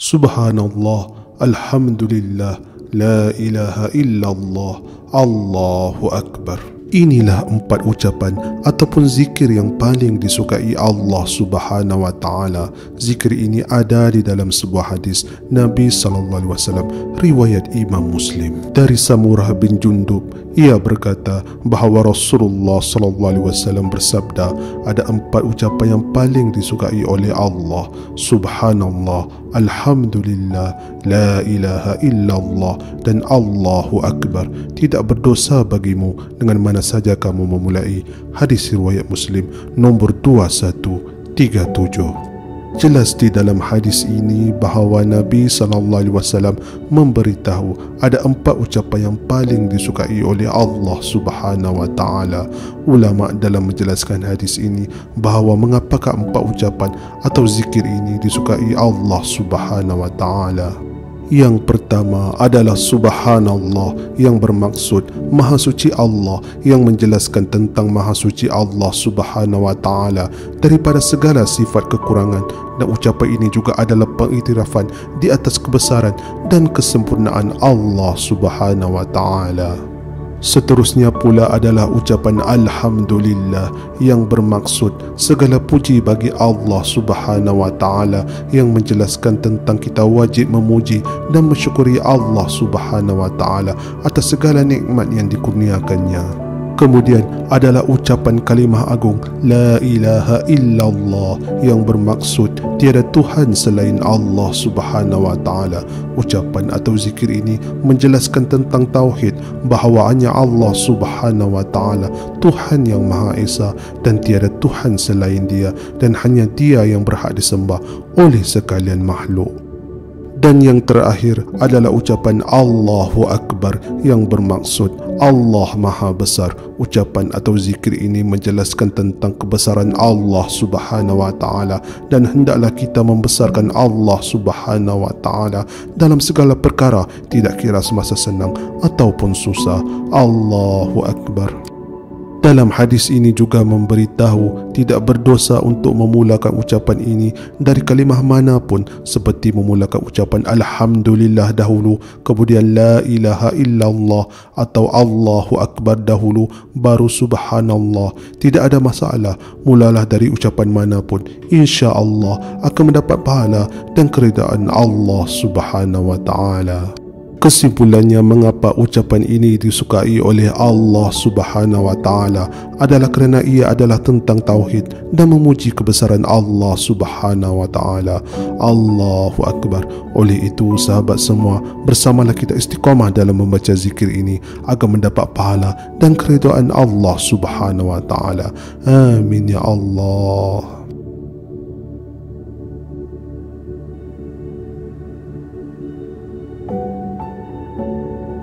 Subhanallah, Alhamdulillah, La ilaha illallah, Allahu Akbar. Inilah 4 ucapan ataupun zikir yang paling disukai Allah Subhanahu wa taala. Zikir ini ada di dalam sebuah hadis Nabi sallallahu alaihi wasallam riwayat Imam Muslim. Dari Samurah bin Jundub, ia berkata bahawa Rasulullah sallallahu alaihi wasallam bersabda, ada 4 ucapan yang paling disukai oleh Allah. Subhanallah, Alhamdulillah, La ilaha illallah, dan Allahu Akbar. Tidak berdosa bagimu dengan mana saja kamu memulai. Hadis riwayat Muslim nombor 2137. Jelas di dalam hadis ini bahawa Nabi SAW memberitahu ada 4 ucapan yang paling disukai oleh Allah Subhanahu wa taala. Ulama dalam menjelaskan hadis ini bahawa mengapakah 4 ucapan atau zikir ini disukai Allah Subhanahu wa taala. Yang pertama adalah Subhanallah, yang bermaksud Maha Suci Allah, yang menjelaskan tentang Maha Suci Allah Subhanahu wa taala daripada segala sifat kekurangan, dan ucapan ini juga adalah pengiktirafan di atas kebesaran dan kesempurnaan Allah Subhanahu wa taala. Seterusnya pula adalah ucapan Alhamdulillah, yang bermaksud segala puji bagi Allah Subhanahu wa taala, yang menjelaskan tentang kita wajib memuji dan mensyukuri Allah Subhanahu wa taala atas segala nikmat yang dikurniakannya. Kemudian adalah ucapan kalimah agung La ilaha illallah, yang bermaksud tiada Tuhan selain Allah Subhanahu wa taala. Ucapan atau zikir ini menjelaskan tentang tauhid, bahawa hanya Allah Subhanahu wa taala Tuhan yang Maha Esa dan tiada Tuhan selain Dia, dan hanya Dia yang berhak disembah oleh sekalian makhluk. Dan yang terakhir adalah ucapan Allahu Akbar, yang bermaksud Allah Maha Besar. Ucapan atau zikir ini menjelaskan tentang kebesaran Allah Subhanahu wa taala, dan hendaklah kita membesarkan Allah Subhanahu wa taala dalam segala perkara, tidak kira semasa senang ataupun susah. Allahu Akbar. Dalam hadis ini juga memberitahu tidak berdosa untuk memulakan ucapan ini dari kalimah manapun, seperti memulakan ucapan Alhamdulillah dahulu, kemudian La ilaha illallah atau Allahu Akbar dahulu, baru Subhanallah. Tidak ada masalah, mulalah dari ucapan manapun, insya Allah akan mendapat pahala dan keridaan Allah Subhanahu wa taala. Kesimpulannya, mengapa ucapan ini disukai oleh Allah Subhanahu wa taala adalah kerana ia adalah tentang tauhid dan memuji kebesaran Allah Subhanahu wa taala. Allahu Akbar. Oleh itu, sahabat semua, bersamalah kita istiqamah dalam membaca zikir ini agar mendapat pahala dan keridaan Allah Subhanahu wa taala. Amin ya Allah.